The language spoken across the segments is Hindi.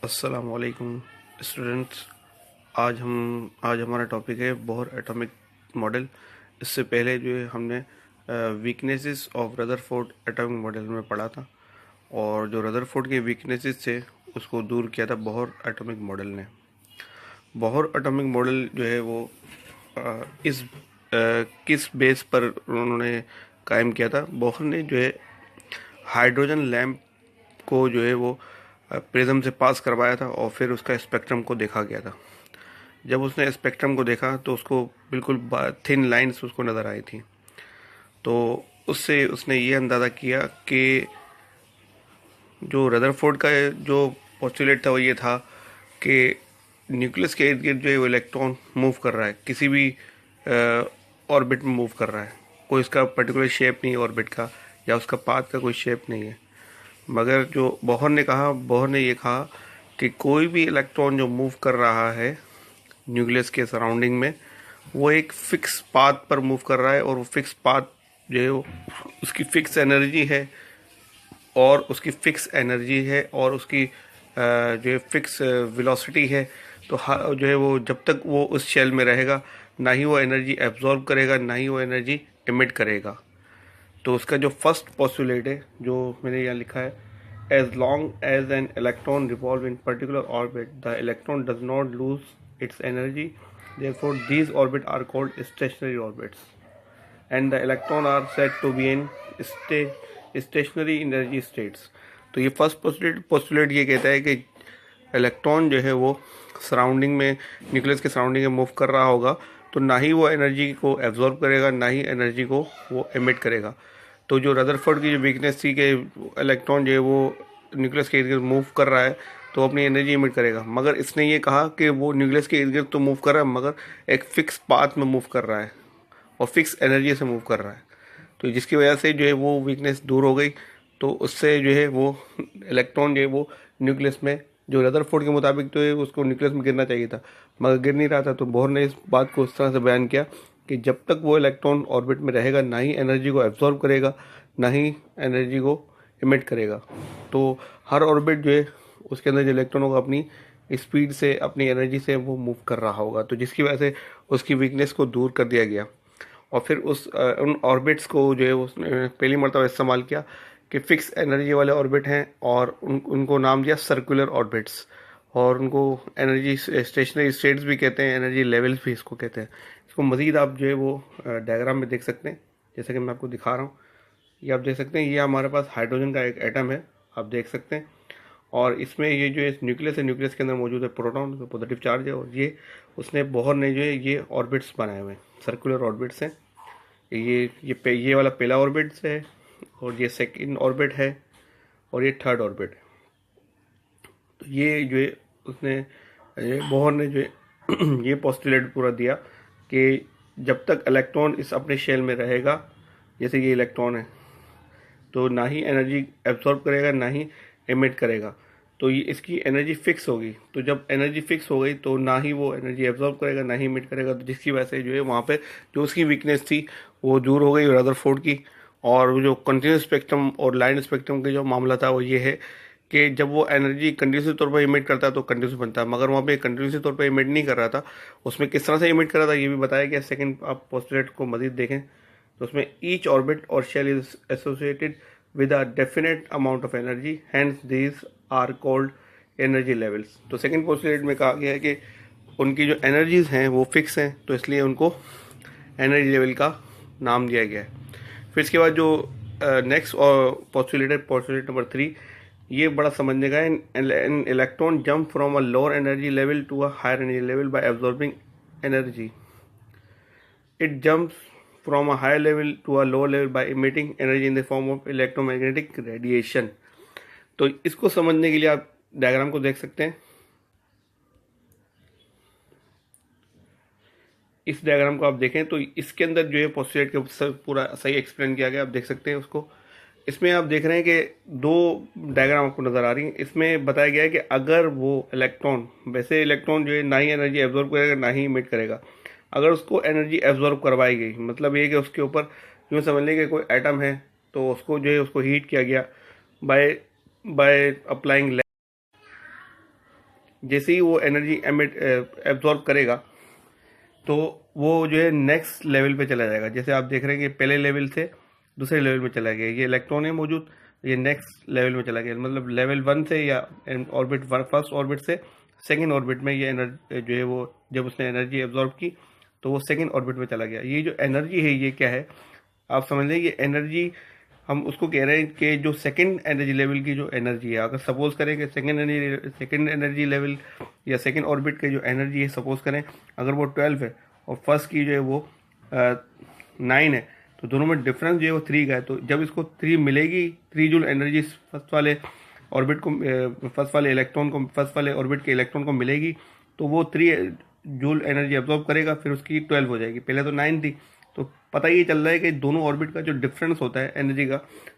अस्सलाम वालेकुम स्टूडेंट्स। आज हमारा टॉपिक है बोहर एटॉमिक मॉडल। इससे पहले जो है हमने weaknesses of Rutherford atomic model में पढ़ा था, और जो रदरफोर्ड के वीकनेसेस थे उसको दूर किया था बोहर एटॉमिक मॉडल ने। बोहर एटॉमिक मॉडल जो है वो किस बेस पर उन्होंने कायम किया था। बोहर ने जो है हाइड्रोजन लैम्प को जो है वो प्रिज्म से पास करवाया था, और फिर उसका स्पेक्ट्रम को देखा गया था। जब उसने स्पेक्ट्रम को देखा तो उसको बिल्कुल थिन लाइंस उसको नज़र आई थी। तो उससे उसने ये अंदाज़ा किया कि जो रदरफोर्ड का जो पोस्टुलेट था वो ये था कि न्यूक्लियस के इर्द गिर्द जो है वो इलेक्ट्रॉन मूव कर रहा है, किसी भी ऑर्बिट में मूव कर रहा है। कोई इसका पर्टिकुलर शेप नहीं है ऑर्बिट का, या उसका पाथ का कोई शेप नहीं है। मगर जो बोहर ने ये कहा कि कोई भी इलेक्ट्रॉन जो मूव कर रहा है न्यूक्लियस के सराउंडिंग में, वो एक फिक्स पाथ पर मूव कर रहा है, और वो फिक्स पाथ जो है वो उसकी फिक्स एनर्जी है, और उसकी जो है फिक्स वेलोसिटी है। तो जो है वो जब तक वो उस शेल में रहेगा, ना ही वो एनर्जी एब्जॉर्ब करेगा, ना ही वो एनर्जी एमिट करेगा। तो उसका जो फर्स्ट पोस्टुलेट है जो मैंने यहाँ लिखा है, as long as an electron revolve in particular orbit the electron does not lose its energy, therefore these orbits are called stationary orbits, and the electron are said to be in stationary energy states। तो ये फर्स्ट पोस्टुलेट ये कहता है कि इलेक्ट्रॉन जो है वो सराउंडिंग में, न्यूक्लियस के सराउंडिंग में मूव कर रहा होगा, तो ना ही वो एनर्जी को एब्जॉर्ब करेगा, ना ही एनर्जी को वो एमिट करेगा। तो जो रदरफोर्ड की जो वीकनेस थी कि इलेक्ट्रॉन जो है वो न्यूक्लियस के इर्द गिर्द मूव कर रहा है तो अपनी एनर्जी एमिट करेगा, मगर इसने ये कहा कि वो न्यूक्लियस के इर्द गिर्द तो मूव कर रहा है, मगर एक फिक्स पाथ में मूव कर रहा है और फिक्स एनर्जी से मूव कर रहा है। तो जिसकी वजह से जो है वो वीकनेस दूर हो गई। तो उससे जो है वो इलेक्ट्रॉन जो है वो न्यूक्लियस में, जो रदरफोर्ड के मुताबिक तो है उसको न्यूक्लियस में गिरना चाहिए था, मगर गिर नहीं रहा था। तो बोहर ने इस बात को इस तरह से बयान किया कि जब तक वो इलेक्ट्रॉन ऑर्बिट में रहेगा, ना ही एनर्जी को एब्जॉर्ब करेगा, ना ही एनर्जी को इमिट करेगा। तो हर ऑर्बिट जो है उसके अंदर जो इलेक्ट्रॉन होगा अपनी स्पीड से, अपनी एनर्जी से वो मूव कर रहा होगा। तो जिसकी वजह से उसकी वीकनेस को दूर कर दिया गया। और फिर उन ऑर्बिट्स को जो है उसने पहली मरतबा इस्तेमाल किया कि फ़िक्स एनर्जी वाले ऑर्बिट हैं, और उनको नाम दिया सर्कुलर ऑर्बिट्स। और उनको एनर्जी स्टेशनरी स्टेट्स भी कहते हैं, एनर्जी लेवल्स भी इसको कहते हैं। इसको मज़ीद आप जो है वो डायग्राम में देख सकते हैं, जैसे कि मैं आपको दिखा रहा हूँ। ये आप देख सकते हैं, ये हमारे पास हाइड्रोजन का एक एटम है, आप देख सकते हैं। और इसमें ये जो है न्यूक्लियस है, न्यूक्लियस के अंदर मौजूद है प्रोटॉन, तो पॉजिटिव चार्ज है। और ये बोहर ने जो है ये ऑर्बिट्स बनाए हुए हैं, सर्कुलर ऑर्बिट्स हैं। ये वाला पहला ऑर्बिट है, और ये सेकंड ऑर्बिट है, और ये थर्ड ऑर्बिट है। तो ये जो है बोहर ने जो है ये पोस्टुलेट पूरा दिया कि जब तक इलेक्ट्रॉन इस अपने शेल में रहेगा, जैसे ये इलेक्ट्रॉन है, तो ना ही एनर्जी एब्जॉर्ब करेगा, ना ही एमिट करेगा। तो ये इसकी एनर्जी फिक्स होगी। तो जब एनर्जी फिक्स हो गई तो ना ही वो एनर्जी एब्जॉर्ब करेगा, ना ही एमिट करेगा। तो जिसकी वजह से जो है वहाँ पे जो उसकी वीकनेस थी वो दूर हो गई रदरफोर्ड की। और वो जो कंटिन्यूस स्पेक्ट्रम और लाइन स्पेक्ट्रम का जो मामला था वो ये है कि जब वो एनर्जी कंटिन्यूस तौर पर इमिट करता है तो कंटिन्यूस बनता है, मगर वहाँ पे कंटिन्यूस तौर पर इमिट नहीं कर रहा था। उसमें किस तरह से इमिट कर रहा था ये भी बताया गया। सेकंड आप पोस्टुलेट को मजीद देखें तो उसमें ईच ऑर्बिट और shell is associated with a definite amount of energy, hence these are called energy levels। तो सेकंड पोस्टुलेट में कहा गया है कि उनकी जो एनर्जीज हैं वो फिक्स हैं, तो इसलिए उनको एनर्जी लेवल का नाम दिया गया है। फिर इसके बाद जो नेक्स्ट पोस्टुलेट है, पोस्टुलेट नंबर 3, ये बड़ा समझने का है। An electron jump from a lower energy level to a higher energy level by absorbing energy. It jumps from a higher level to a lower level by emitting energy in the form of electromagnetic radiation। तो इसको समझने के लिए आप डायग्राम को देख सकते हैं। इस डायग्राम को आप देखें तो इसके अंदर जो है पोस्टुलेट के पूरा सही एक्सप्लेन किया गया, आप देख सकते हैं उसको। इसमें आप देख रहे हैं कि दो डायग्राम आपको नज़र आ रही हैं। इसमें बताया गया है कि अगर वो इलेक्ट्रॉन, वैसे इलेक्ट्रॉन जो है ना ही एनर्जी एब्जॉर्ब करेगा, ना ही इमिट करेगा। अगर उसको एनर्जी एब्जॉर्ब करवाई गई, मतलब ये कि उसके ऊपर यूँ समझ लें कि कोई एटम है, तो उसको जो है उसको हीट किया गया बाय बाय अप्लाइंग जैसे ही वो एनर्जी एब्जॉर्ब करेगा तो वो जो है नेक्स्ट लेवल पे चला जाएगा। जैसे आप देख रहे हैं कि पहले लेवल से दूसरे लेवल में चला गया, ये इलेक्ट्रॉन है मौजूद, ये नेक्स्ट लेवल में चला गया, मतलब लेवल 1 से या ऑर्बिट फर्स्ट ऑर्बिट से सेकेंड ऑर्बिट में ये एनर्जी जो है वो जब उसने एनर्जी एब्जॉर्ब की तो वो सेकेंड ऑर्बिट में चला गया। ये जो एनर्जी है ये क्या है आप समझ लें, ये एनर्जी हम उसको कह रहे हैं कि जो सेकंड एनर्जी लेवल की जो एनर्जी है, अगर सपोज करें कि सेकंड एनर्जी लेवल या सेकंड ऑर्बिट की जो एनर्जी है सपोज करें अगर वो 12 है और फर्स्ट की जो है वो 9 है, तो दोनों में डिफरेंस जो है वो 3 का है। तो जब इसको 3 मिलेगी, 3 जूल एनर्जी फर्स्ट वाले ऑर्बिट को फर्स्ट वाले ऑर्बिट के इलेक्ट्रॉन को मिलेगी, तो वो 3 जूल एनर्जी एब्जॉर्ब करेगा, फिर उसकी 12 हो जाएगी। पहले तो 9 थी, तो पता ही चल रहा है कि दोनों ऑर्बिट का जो डिफरेंस होता है एनर्जी का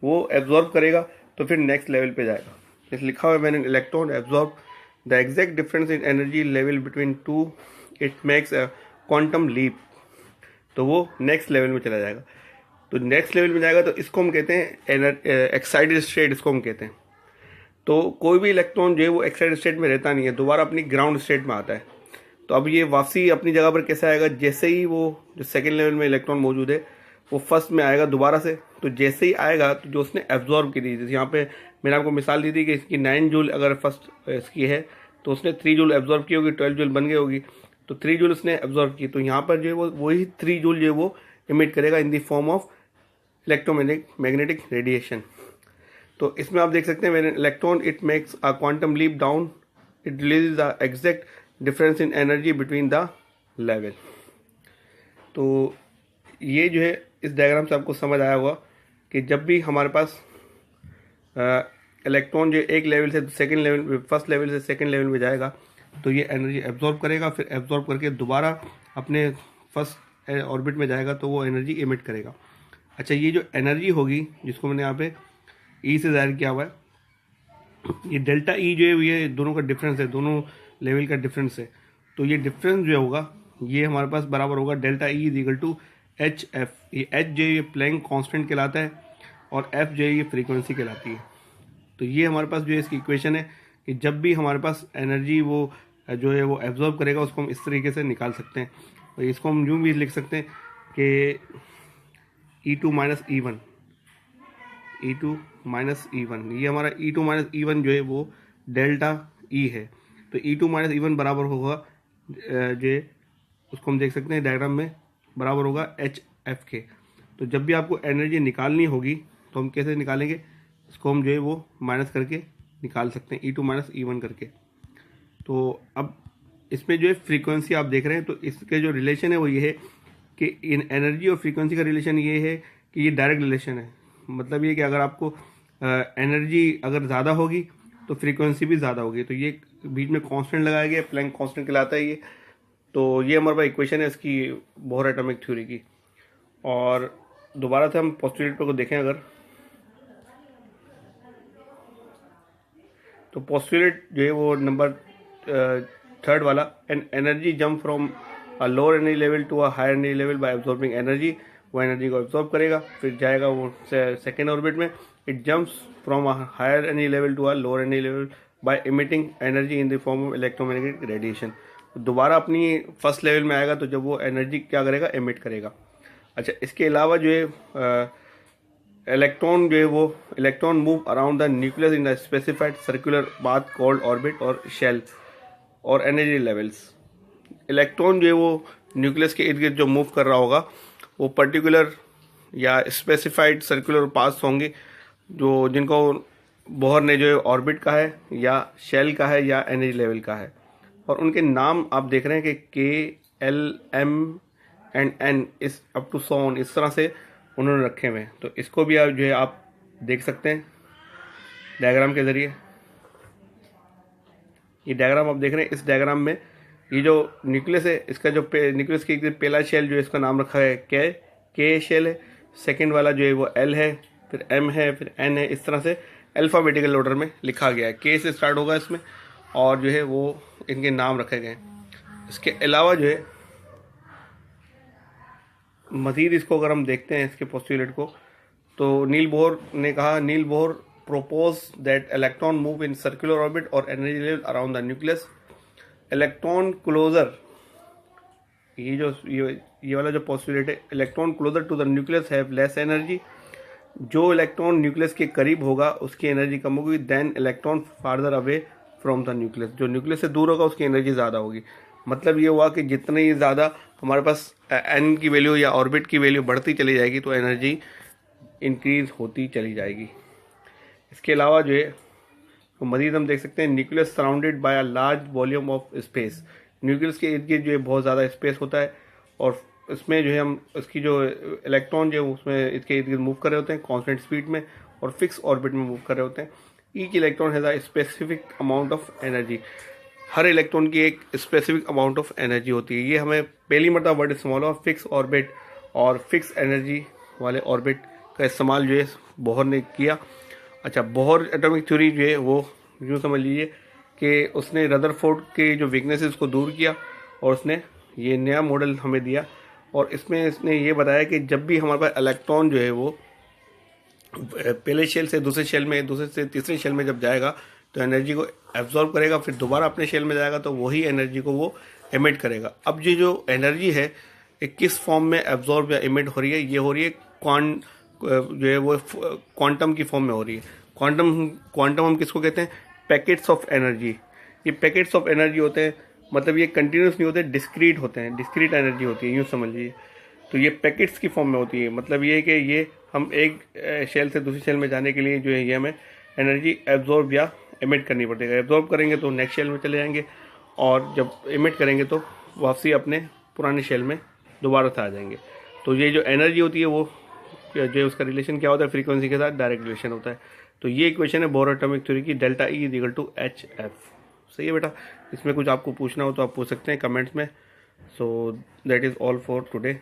वो एब्जॉर्ब करेगा तो फिर नेक्स्ट लेवल पे जाएगा। इस लिखा हुआ है मैंने, electron absorb the exact difference in energy level between two, it makes a quantum leap, तो वो नेक्स्ट लेवल में चला जाएगा। तो नेक्स्ट लेवल में जाएगा तो इसको हम कहते हैं एक्साइटेड स्टेट, इसको हम कहते हैं। तो कोई भी इलेक्ट्रॉन जो है वो एक्साइटेड स्टेट में रहता नहीं है, दोबारा अपनी ग्राउंड स्टेट में आता है। तो अब ये वापसी अपनी जगह पर कैसे आएगा, जैसे ही वो जो सेकेंड लेवल में इलेक्ट्रॉन मौजूद है वो फर्स्ट में आएगा दोबारा से, तो जैसे ही आएगा तो जो उसने एब्जॉर्ब की थी, जैसे यहाँ पे मैंने आपको मिसाल दी थी कि इसकी 9 जूल अगर फर्स्ट इसकी है तो उसने 3 जूल एब्जॉर्ब की होगी, 12 जूल बन गई होगी, तो 3 जूल उसने एब्जॉर्ब की, तो यहाँ पर जो है वो वही 3 जूल जो है वो इमिट करेगा in the form of electromagnetic radiation. तो इसमें आप देख सकते हैं electron it makes a quantum leap down, it release the exact difference in energy between the level. तो ये जो है इस डायग्राम से आपको समझ आया होगा कि जब भी हमारे पास इलेक्ट्रॉन जो एक लेवल से सेकंड लेवल, फर्स्ट लेवल से सेकंड लेवल में जाएगा तो ये एनर्जी एब्जॉर्ब करेगा, फिर एब्जॉर्ब करके दोबारा अपने फर्स्ट ऑर्बिट में जाएगा तो वो एनर्जी इमिट करेगा। अच्छा, ये जो एनर्जी होगी जिसको मैंने यहाँ पे ई से जाहिर किया हुआ है, ये डेल्टा ई जो है ये दोनों का डिफरेंस है, दोनों लेवल का डिफरेंस है। तो ये डिफरेंस जो होगा ये हमारे पास बराबर होगा delta E is equal to H F. ये एच जो है ये प्लैंक कांस्टेंट कहलाता है और एफ जो है ये फ्रीक्वेंसी कहलाती है। तो ये हमारे पास जो है इसकी इक्वेशन है कि जब भी हमारे पास एनर्जी वो जो है वो एब्जॉर्ब करेगा उसको हम इस तरीके से निकाल सकते हैं। और इसको हम यूँ भी लिख सकते हैं कि E2 minus E1, E2 minus E1, ये हमारा E2 माइनस E1 जो है वो डेल्टा E है। तो E2 माइनस E1 बराबर होगा जो उसको हम देख सकते हैं डायग्राम में बराबर होगा एच एफ के। तो जब भी आपको एनर्जी निकालनी होगी तो हम कैसे निकालेंगे, इसको हम जो है वो माइनस करके निकाल सकते हैं, E2 माइनस E1 करके। तो अब इसमें जो है फ्रीक्वेंसी आप देख रहे हैं, तो इसके जो रिलेशन है वो ये है कि इन एनर्जी और फ्रीक्वेंसी का रिलेशन ये है कि ये डायरेक्ट रिलेशन है। मतलब ये कि अगर आपको एनर्जी अगर ज़्यादा होगी तो फ्रीक्वेंसी भी ज़्यादा होगी। तो ये बीच में कांस्टेंट लगाया गया, प्लैंक कांस्टेंट कहलाता है ये। तो ये हमारे पास इक्वेशन है इसकी बोहर एटॉमिक थ्योरी की। और दोबारा से हम पोस्टुलेट को देखें अगर, तो पोस्टुलेट जो है वो नंबर 3 वाला, an energy jump from a lower energy level to a higher energy level by absorbing energy. वो एनर्जी को एब्जॉर्ब करेगा, फिर जाएगा वो सेकेंड ऑर्बिट में। It jumps from a higher energy level to a lower energy level by emitting energy in the form of electromagnetic radiation. दोबारा अपनी फर्स्ट लेवल में आएगा तो जब वो एनर्जी क्या करेगा, एमिट करेगा। अच्छा, इसके अलावा जो है इलेक्ट्रॉन जो है वो electron move around the nucleus in the specified circular path called orbit और शेल और एनर्जी लेवल्स। इलेक्ट्रॉन जो है वो न्यूक्लियस के इर्द गिर्द जो मूव कर रहा होगा वो पर्टिकुलर या स्पेसिफाइड सर्कुलर पाथ्स होंगे जो जिनको बोहर ने जो है ऑर्बिट का है या शेल का है या एनर्जी लेवल का है। और उनके नाम आप देख रहे हैं कि K, L, M and N इस अप टू सो ऑन, इस तरह से उन्होंने रखे हुए हैं। तो इसको भी आप जो है आप देख सकते हैं डायग्राम के ज़रिए। ये डायग्राम आप देख रहे हैं, इस डायग्राम में ये जो न्यूक्लियस है इसका जो न्यूक्लियस की पहला शेल जो है इसका नाम रखा है K शेल है, सेकेंड वाला जो है वो L है, फिर M है, फिर N है। इस तरह से अल्फ़ाबेटिकल ऑर्डर में लिखा गया है, K से स्टार्ट होगा इसमें और जो है वो इनके नाम रखे गए हैं। इसके अलावा जो है मज़ीद इसको अगर हम देखते हैं इसके पोस्टुलेट को, तो Niels Bohr propose that electron move in circular orbit और energy level around the nucleus electron closer, ये वाला जो पॉसिबिलिटी है, electron closer to the nucleus have less energy. जो इलेक्ट्रॉन न्यूक्लियस के करीब होगा उसकी एनर्जी कम होगी then electron farther away from the nucleus. जो न्यूक्लियस से दूर होगा उसकी एनर्जी ज़्यादा होगी। मतलब ये हुआ कि जितने ही ज़्यादा हमारे पास एन की वैल्यू या ऑर्बिट की वैल्यू बढ़ती चली जाएगी तो एनर्जी इंक्रीज होती चली जाएगी। इसके अलावा जो है तो मजीद हम देख सकते हैं nucleus surrounded by a large volume of space. Nucleus के इर्द गिर्द जो है बहुत ज़्यादा स्पेस होता है और इसमें जो है हम इसकी जो इलेक्ट्रॉन जो है उसमें इसके इर्द गिर्द मूव कर रहे होते हैं कांस्टेंट स्पीड में और फिक्स ऑर्बिट में मूव कर रहे होते हैं। Each electron has a specific amount of energy. Her electron की एक स्पेसिफिक अमाउंट ऑफ एनर्जी होती है। ये हमें पहली मरतबा वर्ड इस्तेमाल हुआ फिक्स ऑर्बिट और फिक्स एनर्जी वाले ऑर्बिट का इस्तेमाल जो है बोहर ने किया। अच्छा, बोहर एटॉमिक थ्योरी जो है वो यूँ समझ लीजिए कि उसने रदरफोर्ड के जो वीकनेसेस को दूर किया और उसने ये नया मॉडल हमें दिया। और इसमें इसने ये बताया कि जब भी हमारे पास इलेक्ट्रॉन जो है वो पहले शेल से दूसरे शेल में, दूसरे से तीसरे शेल में जब जाएगा तो एनर्जी को एब्जॉर्ब करेगा, फिर दोबारा अपने शेल में जाएगा तो वही एनर्जी को वो एमिट करेगा। अब ये जो एनर्जी है ये किस फॉर्म में एब्जॉर्ब या एमिट हो रही है? ये हो रही है जो है वो क्वांटम की फॉर्म में हो रही है। क्वांटम हम किसको कहते हैं? Packets of energy. ये पैकेट्स ऑफ एनर्जी होते हैं, मतलब ये कंटिन्यूस नहीं होते, डिस्क्रीट होते हैं, डिस्क्रीट एनर्जी होती है, यूँ समझ लीजिए। तो ये पैकेट्स की फॉर्म में होती है। मतलब ये है कि ये हम एक शेल से दूसरी शेल में जाने के लिए जो है ये हमें एनर्जी एब्जॉर्ब या एमिट करनी पड़ेगी। एब्जॉर्ब करेंगे तो नेक्स्ट शेल में चले जाएंगे और जब एमिट करेंगे तो वापसी अपने पुराने शेल में दोबारा से आ जाएंगे। तो ये जो एनर्जी होती है वो जो उसका रिलेशन क्या होता है? फ्रीक्वेंसी के साथ डायरेक्ट रिलेशन होता है। तो ये इक्वेशन है बोहर एटॉमिक थ्योरी की, delta E is equal to H F. सही है बेटा? इसमें कुछ आपको पूछना हो तो आप पूछ सकते हैं कमेंट्स में। So that is all for today.